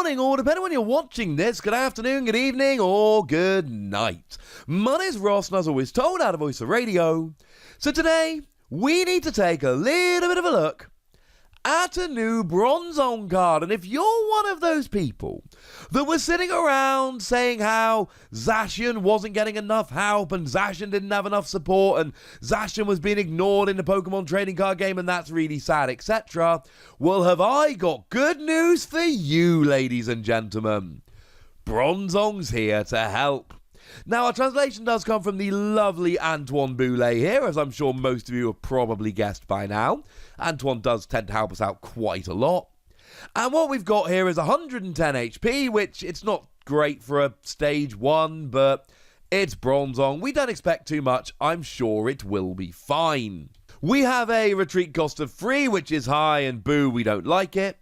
morning, or depending on when you're watching this, good afternoon, good evening, or good night. My name's Ross, and as always told, out of Voice of Radio. So today, we need to take a little bit of a look at a new Bronzong card. And if you're one of those people that was sitting around saying how Zacian wasn't getting enough help and Zacian didn't have enough support and Zacian was being ignored in the Pokemon trading card game and that's really sad, etc., well, have I got good news for you, ladies and gentlemen. Bronzong's here to help. Now, our translation does come from the lovely Antoine Boulet here, as I'm sure most of you have probably guessed by now. Antoine does tend to help us out quite a lot. And what we've got here is 110 HP, which it's not great for a stage 1, but it's Bronzong. We don't expect too much. I'm sure it will be fine. We have a retreat cost of 3, which is high, and boo, we don't like it.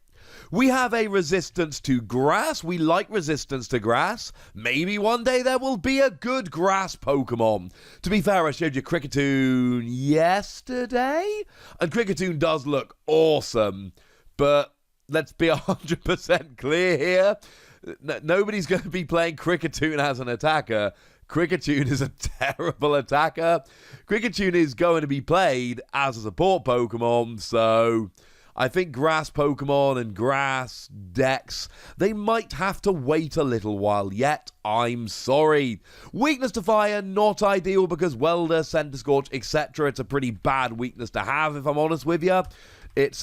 We have a resistance to grass. We like resistance to grass. Maybe one day there will be a good grass Pokemon. To be fair, I showed you Kricketune yesterday, and Kricketune does look awesome. But let's be 100% clear here. Nobody's going to be playing Kricketune as an attacker. Kricketune is a terrible attacker. Kricketune is going to be played as a support Pokemon, so I think grass Pokemon and grass decks, they might have to wait a little while yet. I'm sorry. Weakness to fire, not ideal because Welder, Center Scorch, etc. It's a pretty bad weakness to have, if I'm honest with you. It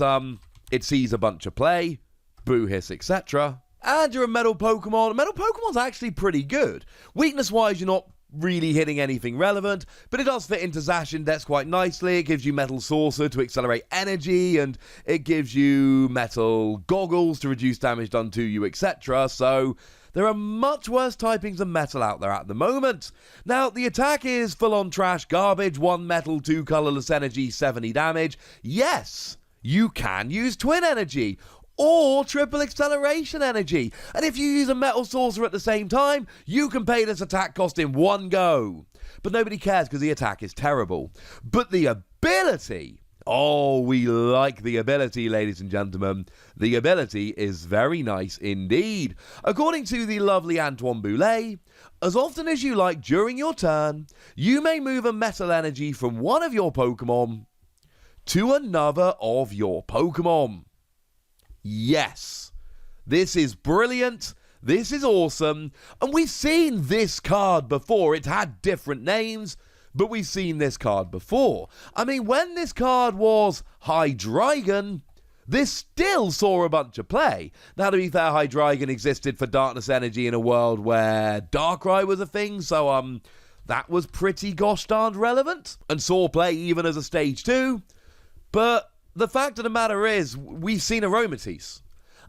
sees a bunch of play, boo hiss, etc. And you're a Metal Pokemon. Metal Pokemon's actually pretty good. Weakness-wise, you're not really hitting anything relevant, but it does fit into Zacian decks quite nicely. It gives you Metal Saucer to accelerate energy, and it gives you Metal Goggles to reduce damage done to you, etc. So there are much worse typings of Metal out there at the moment. Now, the attack is full-on trash garbage, 1 Metal, 2 colorless energy, 70 damage. Yes, you can use Twin Energy, or triple acceleration energy. And if you use a Metal Saucer at the same time, you can pay this attack cost in one go. But nobody cares because the attack is terrible. But the ability, oh, we like the ability, ladies and gentlemen. The ability is very nice indeed. According to the lovely Antoine Boulet, as often as you like during your turn, you may move a Metal Energy from one of your Pokemon to another of your Pokemon. Yes, this is brilliant, this is awesome, and we've seen this card before. It had different names, but we've seen this card before. I mean, when this card was Hydreigon, this still saw a bunch of play. Now, to be fair, Hydreigon existed for Darkness Energy in a world where Darkrai was a thing, so that was pretty gosh darned relevant, and saw play even as a stage 2, but the fact of the matter is, we've seen Aromatisse.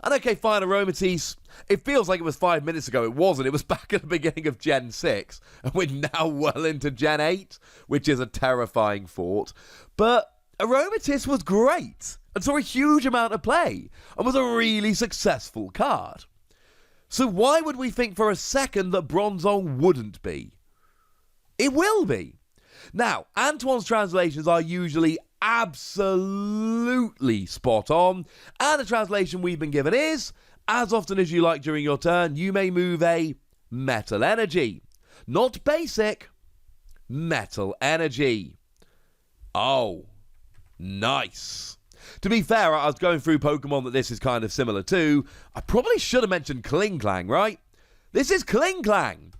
And okay, fine, Aromatisse, it feels like it was 5 minutes ago. It wasn't. It was back at the beginning of Gen 6. And we're now well into Gen 8, which is a terrifying thought. But Aromatisse was great and saw a huge amount of play and was a really successful card. So why would we think for a second that Bronzong wouldn't be? It will be. Now, Antoine's translations are usually absolutely spot on, and the translation we've been given is, as often as you like during your turn, you may move a Metal Energy. Not basic, Metal Energy. Oh, nice. To be fair, I was going through Pokemon that this is kind of similar to. I probably should have mentioned Klinklang, right? This is Klinklang,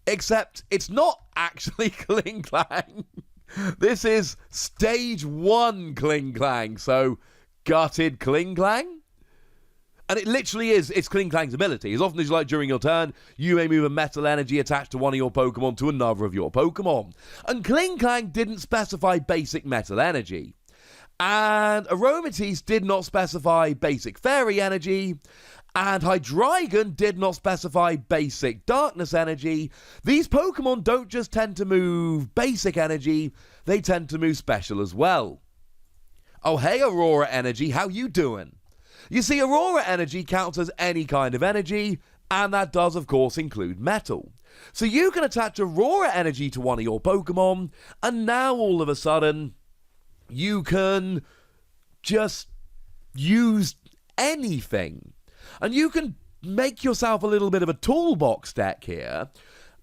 except it's not actually Klinklang. This is stage 1 Klinklang, so gutted Klinklang. And it literally is, it's Klinklang's ability. As often as you like during your turn, you may move a Metal Energy attached to one of your Pokemon to another of your Pokemon. And Klinklang didn't specify basic Metal Energy. And Aromatisse did not specify basic Fairy Energy. And Hydreigon did not specify basic Darkness Energy. These Pokemon don't just tend to move basic energy, they tend to move special as well. Oh, hey Aurora Energy, how you doing? You see, Aurora Energy counts as any kind of energy, and that does of course include metal. So you can attach Aurora Energy to one of your Pokemon, and now all of a sudden, you can just use anything. And you can make yourself a little bit of a toolbox deck here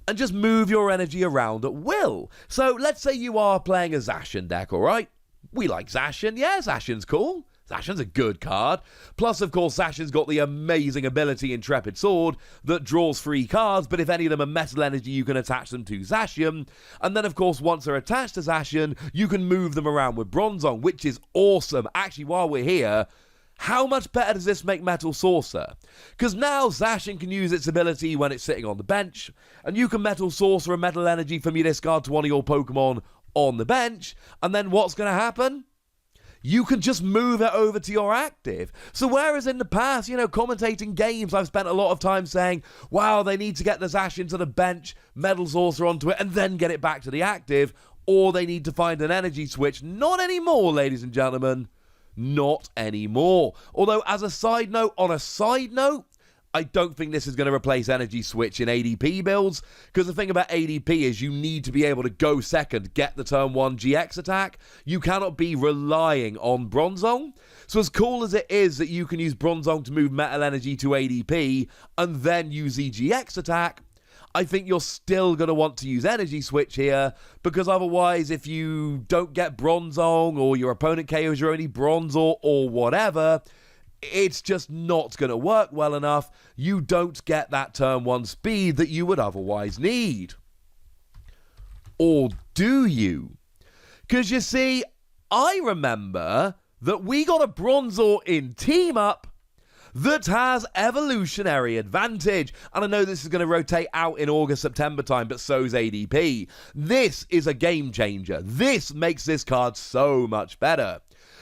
and just move your energy around at will. So let's say you are playing a Zacian deck, alright? We like Zacian. Yeah, Zacian's cool. Zacian's a good card. Plus, of course, Zacian's got the amazing ability Intrepid Sword that draws 3 cards, but if any of them are metal energy, you can attach them to Zacian. And then, of course, once they're attached to Zacian, you can move them around with Bronzong, which is awesome. Actually, while we're here, how much better does this make Metal Sorcerer? Because now Zacian can use its ability when it's sitting on the bench, and you can Metal Sorcerer a metal energy from your discard to one of your Pokemon on the bench, and then what's going to happen? You can just move it over to your active. So whereas in the past, commentating games, I've spent a lot of time saying, wow, they need to get the Zacian to the bench, Metal Sorcerer onto it, and then get it back to the active, or they need to find an energy switch. Not anymore, ladies and gentlemen. Not anymore. Although, as a side note, I don't think this is going to replace Energy Switch in ADP builds, because the thing about ADP is you need to be able to go second, get the turn 1 GX attack. You cannot be relying on Bronzong. So as cool as it is that you can use Bronzong to move Metal Energy to ADP and then use the GX attack, I think you're still going to want to use Energy Switch here, because otherwise if you don't get Bronzong or your opponent KOs your only Bronzor or whatever, it's just not going to work well enough. You don't get that turn 1 speed that you would otherwise need. Or do you? Because you see, I remember that we got a Bronzor in Team Up that has evolutionary advantage. And I know this is going to rotate out in August, September time, but so's ADP. This is a game changer. This makes this card so much better.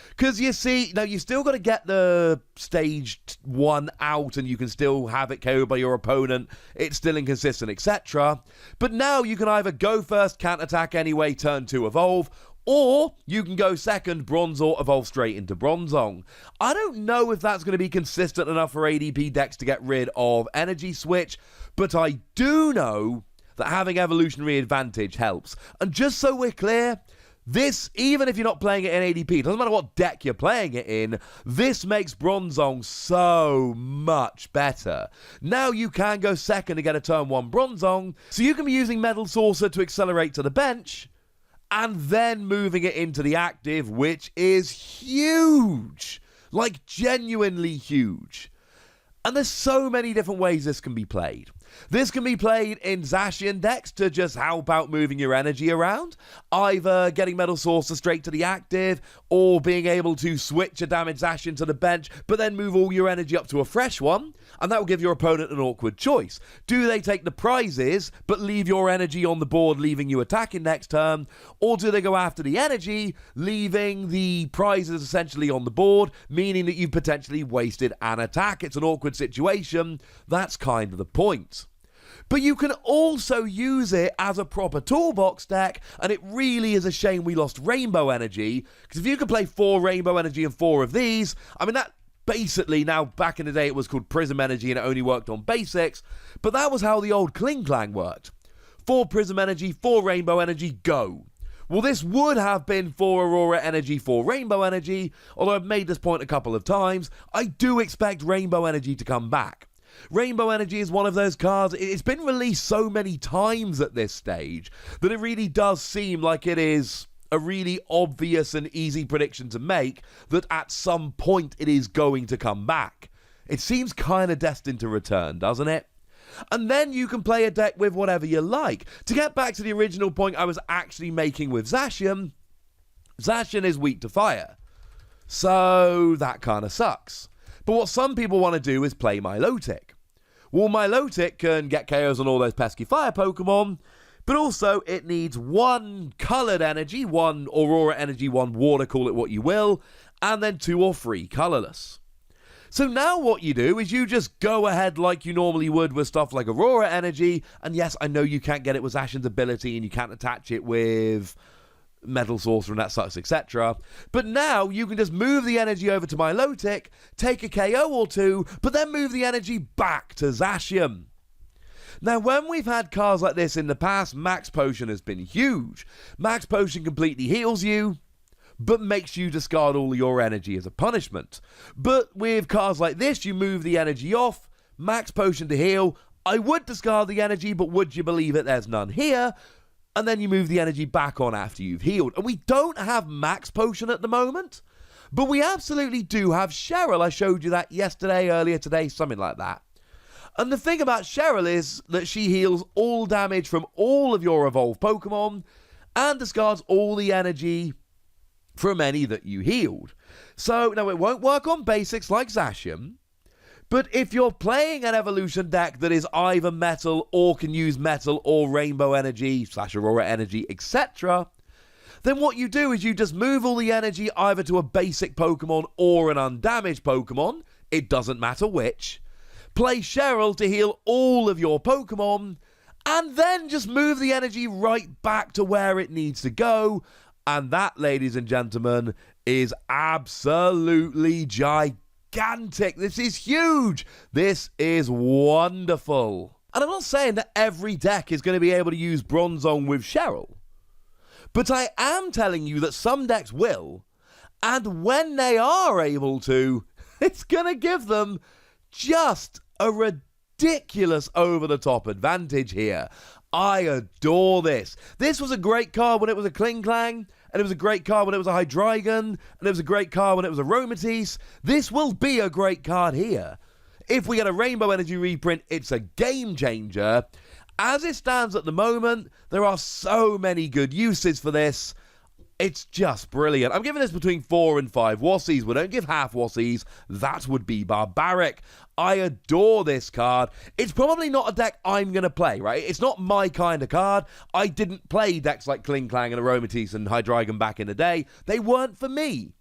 Because you see, now you still got to get the stage 1 out and you can still have it KO'd by your opponent. It's still inconsistent, etc. But now you can either go first, can't attack anyway, turn 2 evolve, or you can go second, Bronzor, evolve straight into Bronzong. I don't know if that's going to be consistent enough for ADP decks to get rid of Energy Switch, but I do know that having evolutionary advantage helps. And just so we're clear, this, even if you're not playing it in ADP, it doesn't matter what deck you're playing it in, this makes Bronzong so much better. Now you can go second to get a turn 1 Bronzong, so you can be using Metal Sorcerer to accelerate to the bench, and then moving it into the active, which is huge. Like, genuinely huge. And there's so many different ways this can be played. This can be played in Zacian decks to just help out moving your energy around, either getting Metal Sorcerer straight to the active, or being able to switch a damaged Zacian to the bench, but then move all your energy up to a fresh one, and that will give your opponent an awkward choice. Do they take the prizes, but leave your energy on the board, leaving you attacking next turn, or do they go after the energy, leaving the prizes essentially on the board, meaning that you've potentially wasted an attack? It's an awkward situation. That's kind of the point. But you can also use it as a proper toolbox deck, and it really is a shame we lost Rainbow Energy, because if you could play 4 Rainbow Energy and 4 of these, I mean, that basically, now back in the day it was called Prism Energy and it only worked on basics, but that was how the old Kling Clang worked. 4 Prism Energy, 4 Rainbow Energy, go. Well, this would have been 4 Aurora Energy, 4 Rainbow Energy, although I've made this point a couple of times. I do expect Rainbow Energy to come back. Rainbow Energy is one of those cards, it's been released so many times at this stage that it really does seem like it is a really obvious and easy prediction to make that at some point it is going to come back. It seems kind of destined to return, doesn't it? And then you can play a deck with whatever you like. To get back to the original point I was actually making with Zacian, Zacian is weak to fire. So that kind of sucks. But what some people want to do is play Milotic. Well, Milotic can get KOs on all those pesky fire Pokemon, but also it needs 1 coloured energy, 1 Aurora energy, 1 water, call it what you will, and then 2 or 3 colourless. So now what you do is you just go ahead like you normally would with stuff like Aurora energy, and yes, I know you can't get it with Zacian's ability and you can't attach it with Metal Sorcerer and that sucks, etc. But now you can just move the energy over to Milotic, take a KO or 2, but then move the energy back to Zacian. Now, when we've had cards like this in the past, Max Potion has been huge. Max Potion completely heals you, but makes you discard all your energy as a punishment. But with cards like this, you move the energy off, max potion to heal. I would discard the energy, but would you believe it, there's none here. And then you move the energy back on after you've healed. And we don't have max potion at the moment, but we absolutely do have Cheryl. I showed you that yesterday, earlier today, something like that. And the thing about Cheryl is that she heals all damage from all of your evolved Pokemon and discards all the energy from any that you healed. So, now it won't work on basics like Zacian, but if you're playing an evolution deck that is either metal or can use metal or rainbow energy / aurora energy, etc., then what you do is you just move all the energy either to a basic Pokemon or an undamaged Pokemon, it doesn't matter which, play Cheryl to heal all of your Pokemon, and then just move the energy right back to where it needs to go. And that, ladies and gentlemen, is absolutely gigantic. This is huge. This is wonderful. And I'm not saying that every deck is going to be able to use Bronzong with Cheryl, but I am telling you that some decks will, and when they are able to, it's going to give them just a ridiculous over-the-top advantage here. I adore this. This was a great card when it was a Kling Klang, and it was a great card when it was a Hydreigon, and it was a great card when it was a Aromatisse. This will be a great card here. If we get a Rainbow Energy reprint, it's a game changer. As it stands at the moment, there are so many good uses for this. It's just brilliant. I'm giving this between 4 and 5 Wassies. We don't give half Wassies. That would be barbaric. I adore this card. It's probably not a deck I'm going to play, right? It's not my kind of card. I didn't play decks like Kling Klang and Aromatisse and Hydreigon back in the day. They weren't for me.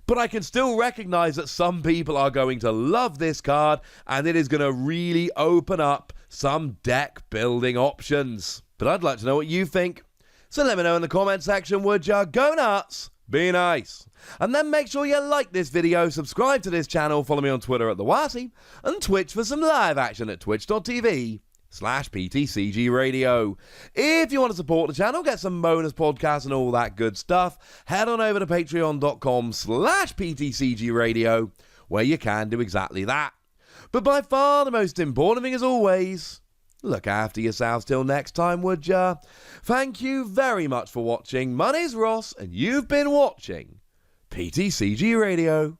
But I can still recognize that some people are going to love this card, and it is going to really open up some deck building options. But I'd like to know what you think. So let me know in the comment section, would ya? Go nuts, be nice. And then make sure you like this video, subscribe to this channel, follow me on Twitter at TheWassie, and Twitch for some live action at twitch.tv/PTCG Radio. If you want to support the channel, get some bonus podcasts and all that good stuff, head on over to patreon.com/PTCG Radio, where you can do exactly that. But by far the most important thing, as always, look after yourselves till next time, would ya? Thank you very much for watching. My name's Ross, and you've been watching PTCG Radio.